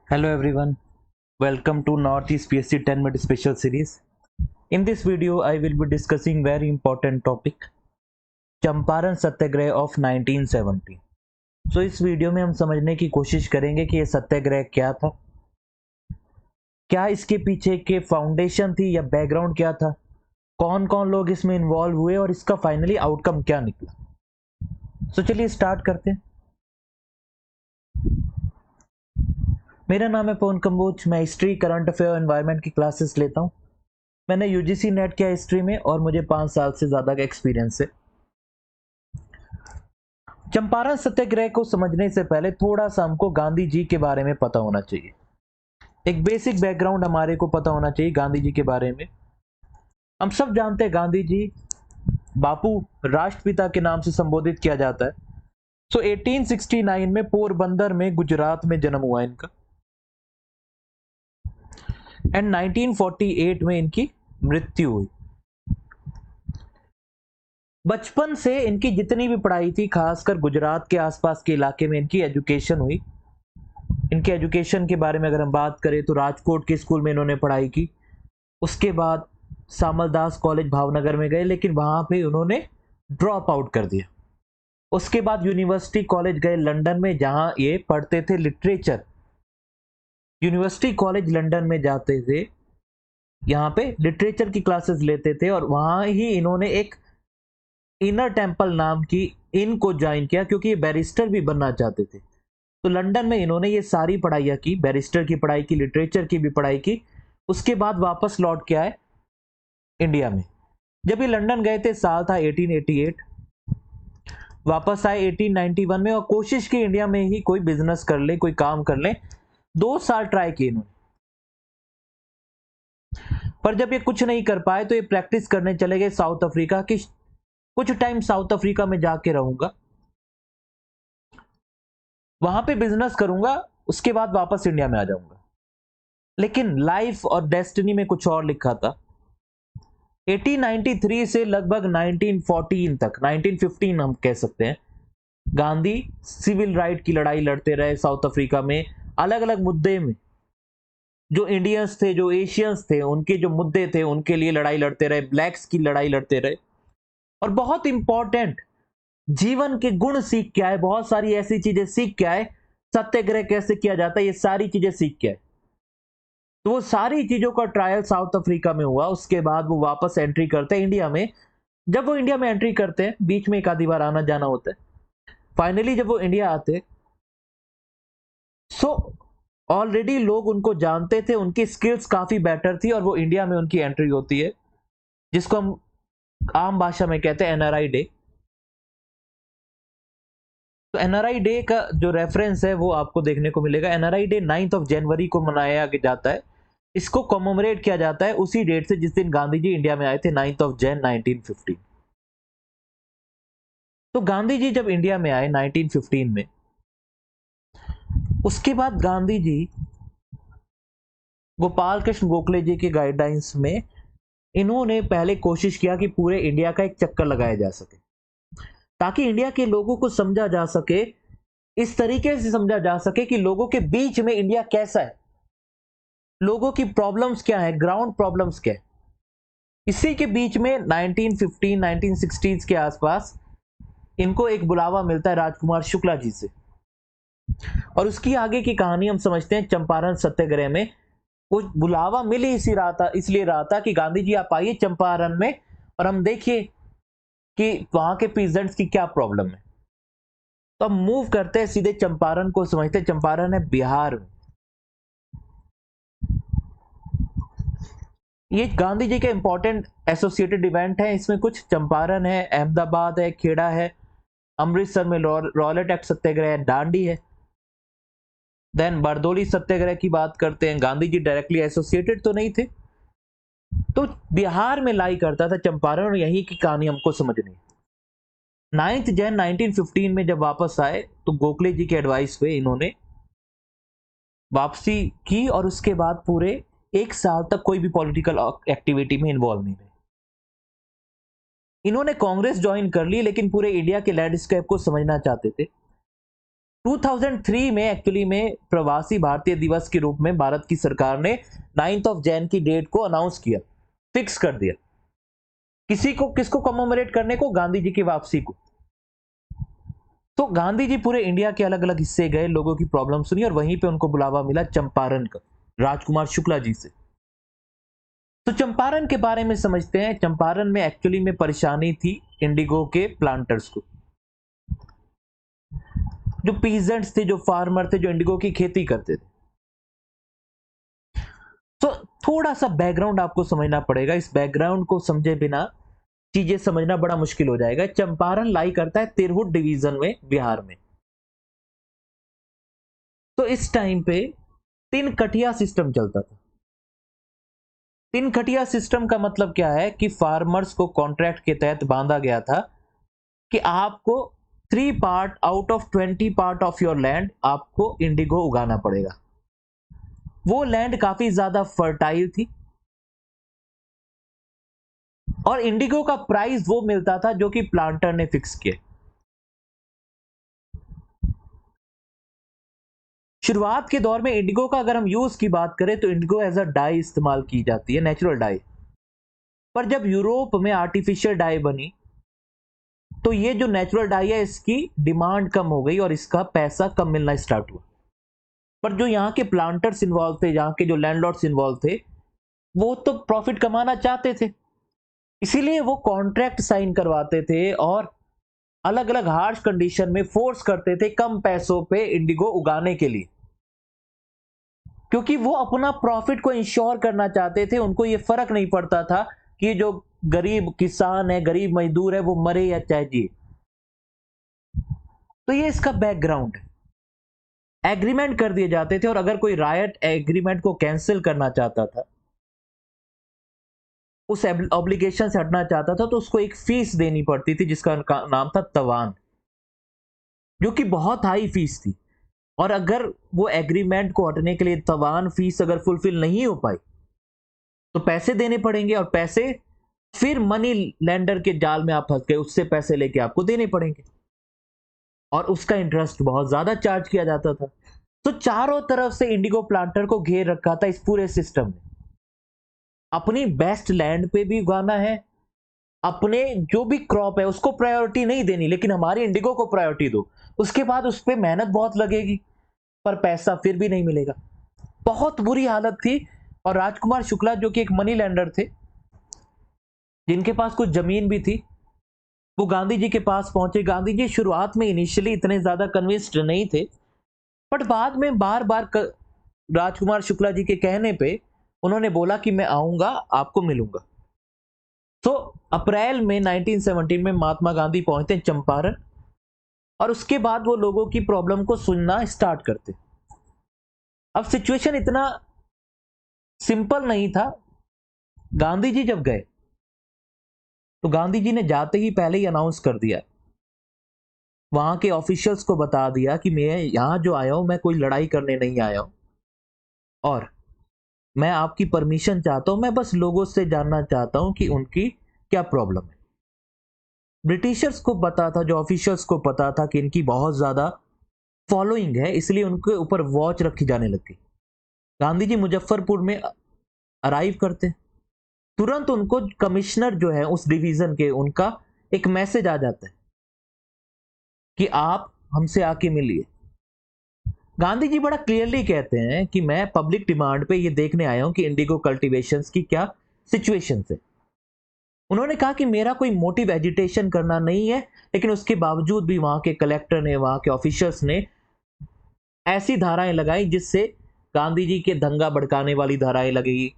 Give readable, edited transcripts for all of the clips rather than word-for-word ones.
Hello everyone, welcome to Northeast PSC 10-minute special series. In this video, I will be discussing very important topic, Champaran Satyagraha of 1970. So इस video में हम समझने की कोशिश करेंगे कि ये सत्याग्रह क्या था, क्या इसके पीछे के फाउंडेशन थी या बैकग्राउंड क्या था, कौन कौन लोग इसमें इन्वॉल्व हुए और इसका फाइनली आउटकम क्या निकला। So चलिए स्टार्ट करते हैं। मेरा नाम है पवन कंबोज, मैं हिस्ट्री, करंट अफेयर और एनवायरनमेंट की क्लासेस लेता हूँ। मैंने यूजीसी नेट किया हिस्ट्री में और मुझे 5 साल से ज़्यादा का एक्सपीरियंस है। चंपारण सत्याग्रह को समझने से पहले थोड़ा सा हमको गांधी जी के बारे में पता होना चाहिए। एक बेसिक बैकग्राउंड हमारे को पता होना चाहिए गांधी जी के बारे में। हम सब जानते हैं गांधी जी बापू राष्ट्रपिता के नाम से संबोधित किया जाता है। 1869 में पोरबंदर में गुजरात में जन्म हुआ इनका एंड 1948 में इनकी मृत्यु हुई। बचपन से इनकी जितनी भी पढ़ाई थी, खासकर गुजरात के आसपास के इलाके में इनकी एजुकेशन हुई। इनके एजुकेशन के बारे में अगर हम बात करें तो राजकोट के स्कूल में इन्होंने पढ़ाई की। उसके बाद सामलदास कॉलेज भावनगर में गए, लेकिन वहां पे उन्होंने ड्रॉप आउट कर दिया। उसके बाद यूनिवर्सिटी कॉलेज गए लंदन में, जहां ये पढ़ते थे लिटरेचर। यूनिवर्सिटी कॉलेज लंदन में जाते थे, यहाँ पे लिटरेचर की क्लासेस लेते थे और वहां ही इन्होंने एक इनर टेम्पल नाम की इन को ज्वाइन किया, क्योंकि ये बैरिस्टर भी बनना चाहते थे। तो लंदन में इन्होंने ये सारी पढ़ाइयाँ की, बैरिस्टर की पढ़ाई की, लिटरेचर की भी पढ़ाई की। उसके बाद वापस लौट के आए इंडिया में। जब ये लंदन गए थे साल था 1888, वापस आए 1891 में और कोशिश की इंडिया में ही कोई बिजनेस कर ले, कोई काम कर ले। 2 साल ट्राई किए इन्होंने, पर जब ये कुछ नहीं कर पाए तो ये प्रैक्टिस करने चले गए साउथ अफ्रीका की। कुछ टाइम साउथ अफ्रीका में जाके रहूंगा, वहां पे बिजनेस करूंगा, उसके बाद वापस इंडिया में आ जाऊंगा। लेकिन लाइफ और डेस्टिनी में कुछ और लिखा था। 1893 से लगभग 1914 तक, 1915 हम कह सकते हैं, गांधी सिविल राइट की लड़ाई लड़ते रहे साउथ अफ्रीका में। अलग अलग मुद्दे में जो इंडियंस थे, जो एशियंस थे, उनके जो मुद्दे थे उनके लिए लड़ाई लड़ते रहे, ब्लैक्स की लड़ाई लड़ते रहे। और बहुत इंपॉर्टेंट, जीवन के गुण सीख के आए, बहुत सारी ऐसी चीजें सीख के आए। सत्याग्रह कैसे किया जाता है ये सारी चीजें सीख के आए। तो वो सारी चीजों का ट्रायल साउथ अफ्रीका में हुआ। उसके बाद वो वापस एंट्री करते हैं इंडिया में। जब वो इंडिया में एंट्री करते हैं, बीच में एक आधी बार आना जाना होता है। फाइनली जब वो इंडिया आते, सो ऑलरेडी लोग उनको जानते थे, उनकी स्किल्स काफी बेटर थी और वो इंडिया में उनकी एंट्री होती है, जिसको हम आम भाषा में कहते हैं एनआरआई डे। तो एनआरआई डे का जो रेफरेंस है वो आपको देखने को मिलेगा। एनआरआई डे 9 जनवरी को मनाया जाता है। इसको कॉमेमोरेट किया जाता है उसी डेट से जिस दिन गांधी जी इंडिया में आए थे, 9 जनवरी 1915। तो गांधी जी जब इंडिया में आए 1915 में, उसके बाद गांधी जी गोपाल कृष्ण गोखले जी के गाइडलाइंस में इन्होंने पहले कोशिश किया कि पूरे इंडिया का एक चक्कर लगाया जा सके, ताकि इंडिया के लोगों को समझा जा सके, इस तरीके से समझा जा सके कि लोगों के बीच में इंडिया कैसा है, लोगों की प्रॉब्लम्स क्या है, ग्राउंड प्रॉब्लम्स क्या है। इसी के बीच में 1915 1960s के आसपास इनको एक बुलावा मिलता है राजकुमार शुक्ला जी से, और उसकी आगे की कहानी हम समझते हैं चंपारण सत्याग्रह में। वो बुलावा मिल ही इसी रहा था, इसलिए रहा था कि गांधी जी आप आइए चंपारण में और हम देखिए कि वहां के पीजेंट्स की क्या प्रॉब्लम है। तो हम मूव करते हैं सीधे चंपारण को, समझते हैं चंपारण है बिहार में। ये गांधी जी के इंपॉर्टेंट एसोसिएटेड इवेंट है। इसमें कुछ चंपारण है, अहमदाबाद है, खेड़ा है, अमृतसर में रॉलेट एक्ट सत्याग्रह है, दांडी है। देन बरदोली सत्याग्रह की बात करते हैं, गांधी जी डायरेक्टली एसोसिएटेड तो नहीं थे, तो बिहार में लाई करता था चंपारण, और यही की कहानी हमको समझनी। 9 जनवरी 1915 में जब वापस आए तो गोखले जी के एडवाइस पे इन्होंने वापसी की और उसके बाद पूरे 1 साल तक कोई भी पॉलिटिकल एक्टिविटी में इन्वॉल्व नहीं रहे। इन्होंने कांग्रेस ज्वाइन कर ली, लेकिन पूरे इंडिया के लैंडस्केप को समझना चाहते थे। 2003 में एक्चुअली में प्रवासी भारतीय दिवस के रूप में भारत की सरकार ने 9th ऑफ जैन की डेट को अनाउंस किया, फिक्स कर दिया। किसको कमेमोरेट करने को? गांधी जी की वापसी को। तो गांधी जी पूरे इंडिया के अलग अलग हिस्से गए, लोगों की प्रॉब्लम सुनी और वहीं पे उनको बुलावा मिला चंपारण का, राजकुमार शुक्ला जी से। तो चंपारण के बारे में समझते हैं। चंपारण में एक्चुअली में परेशानी थी इंडिगो के प्लांटर्स को, जो पीजेंट्स थे, जो फार्मर थे, जो इंडिगो की खेती करते थे। तो थोड़ा सा बैकग्राउंड आपको समझना पड़ेगा, इस बैकग्राउंड को समझे बिना चीजें समझना बड़ा मुश्किल हो जाएगा। चंपारण लाई करता है तिरहुत डिवीजन में, बिहार में। तो इस टाइम पे तीन कटिया सिस्टम चलता था। तीन कटिया सिस्टम का मतलब क्या है कि फार्मर्स को कॉन्ट्रैक्ट के तहत बांधा गया था कि आपको 3 part out of 20 part of your land आपको इंडिगो उगाना पड़ेगा। वो लैंड काफी ज्यादा फर्टाइल थी और इंडिगो का प्राइस वो मिलता था जो कि प्लांटर ने फिक्स किया। शुरुआत के दौर में इंडिगो का अगर हम यूज की बात करें तो इंडिगो एज अ डाई इस्तेमाल की जाती है, नेचुरल डाई। पर जब यूरोप में आर्टिफिशियल डाई बनी तो ये जो नेचुरल डाई है इसकी डिमांड कम हो गई और इसका पैसा कम मिलना स्टार्ट हुआ। पर जो यहाँ के प्लांटर्स इन्वॉल्व थे, यहाँ के जो लैंडलॉर्ड्स इन्वॉल्व थे, वो तो प्रॉफिट कमाना चाहते थे, इसीलिए वो कॉन्ट्रैक्ट साइन करवाते थे और अलग अलग हार्श कंडीशन में फोर्स करते थे कम पैसों पे इंडिगो उगाने के लिए, क्योंकि वो अपना प्रॉफिट को इंश्योर करना चाहते थे। उनको ये फर्क नहीं पड़ता था कि जो गरीब किसान है, गरीब मजदूर है, वो मरे या चाहे जिए। तो ये इसका बैकग्राउंड है। एग्रीमेंट कर दिए जाते थे और अगर कोई रायट एग्रीमेंट को कैंसिल करना चाहता था, उस ऑब्लिगेशन से हटना चाहता था, तो उसको एक फीस देनी पड़ती थी जिसका नाम था तवान, जो कि बहुत हाई फीस थी। और अगर वो एग्रीमेंट को हटने के लिए तवान फीस अगर फुलफिल नहीं हो पाई तो पैसे देने पड़ेंगे, और पैसे फिर मनी लेंडर के जाल में आप फंस गए, उससे पैसे लेके आपको देने पड़ेंगे और उसका इंटरेस्ट बहुत ज्यादा चार्ज किया जाता था। तो चारों तरफ से इंडिगो प्लांटर को घेर रखा था इस पूरे सिस्टम ने। अपनी बेस्ट लैंड पे भी उगाना है, अपने जो भी क्रॉप है उसको प्रायोरिटी नहीं देनी, लेकिन हमारी इंडिगो को प्रायोरिटी दो। उसके बाद उस पर मेहनत बहुत लगेगी पर पैसा फिर भी नहीं मिलेगा। बहुत बुरी हालत थी। और राजकुमार शुक्ला जो कि एक मनी लैंडर थे, जिनके पास कुछ जमीन भी थी, वो गांधी जी के पास पहुंचे। गांधी जी शुरुआत में इनिशियली इतने ज्यादा कन्विंस्ड नहीं थे, बट बाद में बार बार राजकुमार शुक्ला जी के कहने पे उन्होंने बोला कि मैं आऊंगा, आपको मिलूंगा। तो अप्रैल में 1917 में महात्मा गांधी पहुंचते हैं चंपारण, और उसके बाद वो लोगों की प्रॉब्लम को सुनना स्टार्ट करते। अब सिचुएशन इतना सिंपल नहीं था। गांधी जी जब गए तो गांधी जी ने जाते ही पहले ही अनाउंस कर दिया, वहां के ऑफिशियल्स को बता दिया कि मैं यहां जो आया हूं, मैं कोई लड़ाई करने नहीं आया हूं, और मैं आपकी परमिशन चाहता हूं, मैं बस लोगों से जानना चाहता हूं कि उनकी क्या प्रॉब्लम है। ब्रिटिशर्स को पता था, जो ऑफिशियल्स को पता था कि इनकी बहुत ज्यादा फॉलोइंग है, इसलिए उनके ऊपर वॉच रखी जाने लगी। गांधी जी मुजफ्फरपुर में अराइव करते, तुरंत उनको कमिश्नर जो है उस डिवीजन के, उनका एक मैसेज आ जाता है कि आप हमसे आके मिलिए। गांधी जी बड़ा क्लियरली कहते हैं कि मैं पब्लिक डिमांड पे ये देखने आया हूं कि इंडिगो कल्टीवेशंस की क्या सिचुएशन है। उन्होंने कहा कि मेरा कोई मोटिव एजिटेशन करना नहीं है, लेकिन उसके बावजूद भी वहां के कलेक्टर ने, वहां के ऑफिसर्स ने ऐसी धाराएं लगाई जिससे गांधी जी के दंगा भड़काने वाली धाराएं लगेगी।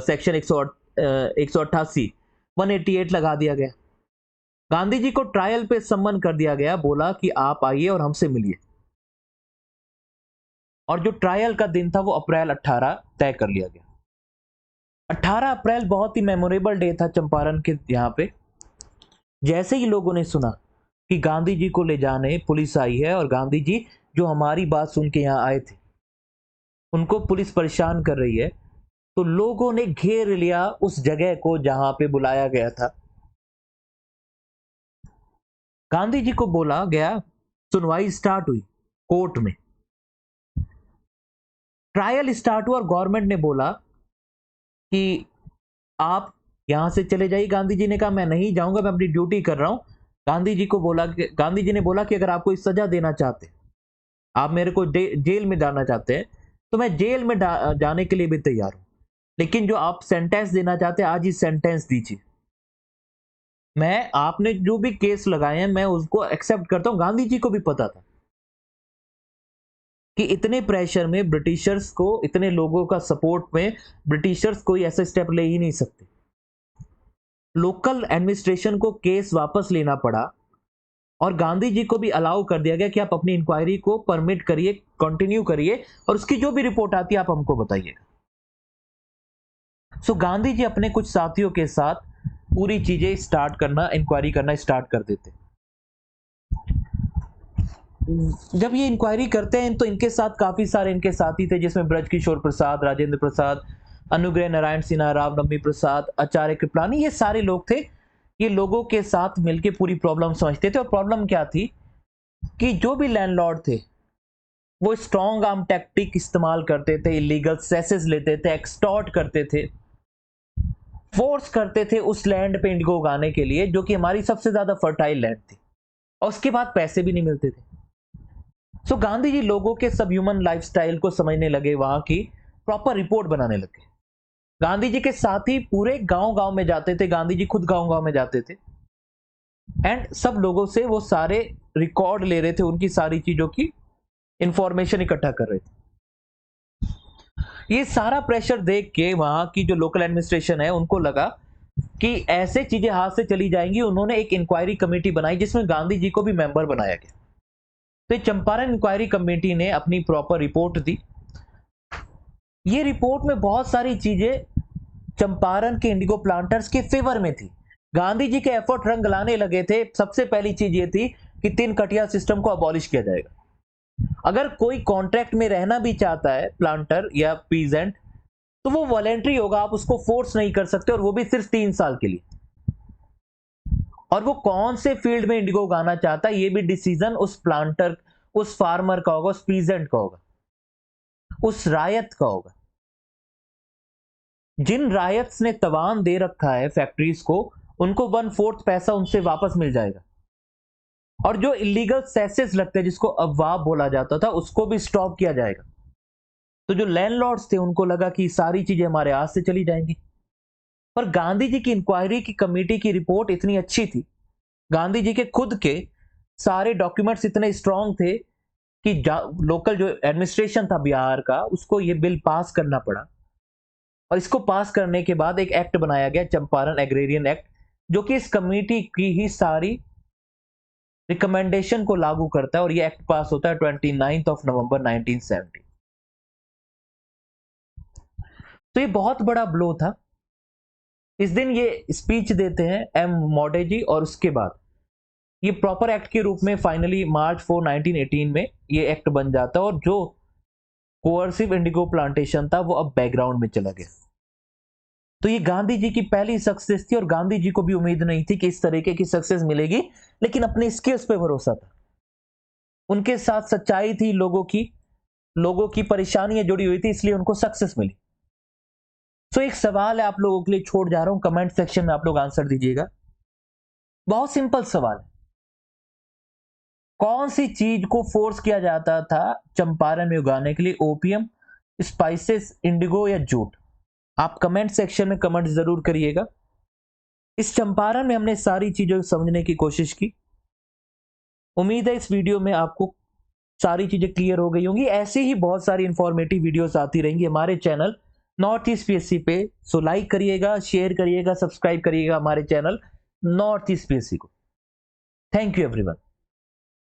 सेक्शन 188 188 लगा दिया गया। गांधी जी को ट्रायल पे सम्मन कर दिया गया, बोला कि आप आइए और हमसे मिलिए। और जो ट्रायल का दिन था वो अप्रैल 18 तय कर लिया गया। 18 अप्रैल बहुत ही मेमोरेबल डे था चंपारण के यहाँ पे। जैसे ही लोगों ने सुना कि गांधी जी को ले जाने पुलिस आई है, और गांधी जी जो हमारी बात सुन के यहाँ आए थे उनको पुलिस परेशान कर रही है, तो लोगों ने घेर लिया उस जगह को जहां पे बुलाया गया था। गांधी जी को बोला गया, सुनवाई स्टार्ट हुई। कोर्ट में। ट्रायल स्टार्ट हुआ और गवर्नमेंट ने बोला कि आप यहां से चले जाइए। गांधी जी ने कहा मैं नहीं जाऊंगा, मैं अपनी ड्यूटी कर रहा हूं। गांधी जी ने बोला कि अगर आप कोई सजा देना चाहते, आप मेरे को जेल में जाना चाहते हैं, तो मैं जेल में जाने के लिए भी तैयार हूं, लेकिन जो आप सेंटेंस देना चाहते हैं आज ही सेंटेंस दीजिए। मैं आपने जो भी केस लगाए हैं मैं उसको एक्सेप्ट करता हूं। गांधी जी को भी पता था कि इतने प्रेशर में ब्रिटिशर्स को, इतने लोगों का सपोर्ट में ब्रिटिशर्स कोई ऐसा स्टेप ले ही नहीं सकते। लोकल एडमिनिस्ट्रेशन को केस वापस लेना पड़ा और गांधी जी को भी अलाउ कर दिया गया कि आप अपनी इंक्वायरी को परमिट करिए, कंटिन्यू करिए, और उसकी जो भी रिपोर्ट आती है आप हमको बताइएगा। सो गांधी जी अपने कुछ साथियों के साथ पूरी चीजें स्टार्ट करना, इंक्वायरी करना स्टार्ट कर देते। जब ये इंक्वायरी करते हैं तो इनके साथ काफी सारे इनके साथी थे, जिसमें ब्रजकिशोर प्रसाद, राजेंद्र प्रसाद, अनुग्रह नारायण सिन्हा, रामनवमी प्रसाद, आचार्य कृपलानी, ये सारे लोग थे। ये लोगों के साथ मिलकर पूरी प्रॉब्लम समझते थे। और प्रॉब्लम क्या थी कि जो भी लैंडलॉर्ड थे वो स्ट्रॉन्ग आर्म टैक्टिक इस्तेमाल करते थे, इलीगल सेसेस लेते थे, एक्सटॉर्ट करते थे, फोर्स करते थे उस लैंड पे इंडिगो उगाने के लिए, जो कि हमारी सबसे ज्यादा फर्टाइल लैंड थी, और उसके बाद पैसे भी नहीं मिलते थे। सो गांधी जी लोगों के सब ह्यूमन लाइफस्टाइल को समझने लगे, वहां की प्रॉपर रिपोर्ट बनाने लगे। गांधी जी के साथ ही पूरे गांव गांव में जाते थे, गांधी जी खुद गांव गांव में जाते थे एंड सब लोगों से वो सारे रिकॉर्ड ले रहे थे, उनकी सारी चीजों की इंफॉर्मेशन इकट्ठा कर रहे थे। ये सारा प्रेशर देख के वहां की जो लोकल एडमिनिस्ट्रेशन है उनको लगा कि ऐसे चीजें हाथ से चली जाएंगी। उन्होंने एक इंक्वायरी कमेटी बनाई जिसमें गांधी जी को भी मेंबर बनाया गया। तो चंपारण इंक्वायरी कमेटी ने अपनी प्रॉपर रिपोर्ट दी। ये रिपोर्ट में बहुत सारी चीजें चंपारण के इंडिगो प्लांटर्स के फेवर में थी। गांधी जी के एफर्ट रंग लाने लगे थे। सबसे पहली चीज ये थी कि 3 कटिया सिस्टम को अबॉलिश किया जाएगा। अगर कोई कॉन्ट्रैक्ट में रहना भी चाहता है प्लांटर या पीजेंट, तो वो वॉलेंट्री होगा, आप उसको फोर्स नहीं कर सकते, और वो भी सिर्फ 3 साल के लिए। और वो कौन से फील्ड में इंडिगो उगाना चाहता है ये भी डिसीजन उस प्लांटर, उस फार्मर का होगा, उस पीजेंट का होगा, उस रायत का होगा। जिन रायत्स ने तवान दे रखा है फैक्ट्रीज को, उनको 1/4 पैसा उनसे वापस मिल जाएगा। और जो इलीगल सेसेस लगते हैं, जिसको अववाब बोला जाता था, उसको भी स्टॉप किया जाएगा। तो जो लैंडलॉर्ड्स थे उनको लगा कि सारी चीजें हमारे हाथ से चली जाएंगी। पर गांधी जी की इंक्वायरी की कमेटी की रिपोर्ट इतनी अच्छी थी, गांधी जी के खुद के सारे डॉक्यूमेंट्स इतने स्ट्रांग थे कि लोकल जो एडमिनिस्ट्रेशन था बिहार का, उसको ये बिल पास करना पड़ा। और इसको पास करने के बाद एक एक्ट बनाया गया, चंपारण एग्रेरियन एक्ट, जो कि इस कमेटी की ही सारी रिकमेंडेशन को लागू करता है। और ये एक्ट पास होता है 29 नवंबर 1970। तो ये बहुत बड़ा ब्लो था। इस दिन ये स्पीच देते हैं एम मोडेजी, और उसके बाद ये प्रॉपर एक्ट के रूप में फाइनली मार्च 4, 1918 में ये एक्ट बन जाता है। और जो कोअर्सिव इंडिगो प्लांटेशन था वो अब बैकग्राउंड में चला गया। तो ये गांधी जी की पहली सक्सेस थी, और गांधी जी को भी उम्मीद नहीं थी कि इस तरीके की सक्सेस मिलेगी, लेकिन अपने स्किल्स पे भरोसा था, उनके साथ सच्चाई थी, लोगों की परेशानियां जुड़ी हुई थी, इसलिए उनको सक्सेस मिली। तो एक सवाल है आप लोगों के लिए छोड़ जा रहा हूं, कमेंट सेक्शन में आप लोग आंसर दीजिएगा। बहुत सिंपल सवाल है, कौन सी चीज को फोर्स किया जाता था चंपारण में उगाने के लिए? ओपियम, स्पाइसेस, इंडिगो या जूट? आप कमेंट सेक्शन में कमेंट जरूर करिएगा। इस चंपारण में हमने सारी चीजों को समझने की कोशिश की। उम्मीद है इस वीडियो में आपको सारी चीजें क्लियर हो गई होंगी। ऐसी ही बहुत सारी इंफॉर्मेटिव वीडियोस आती रहेंगी हमारे चैनल नॉर्थ ईस्ट पीएससी पे। सो लाइक करिएगा, शेयर करिएगा, सब्सक्राइब करिएगा हमारे चैनल नॉर्थ ईस्ट पीएससी को। Thank you everyone.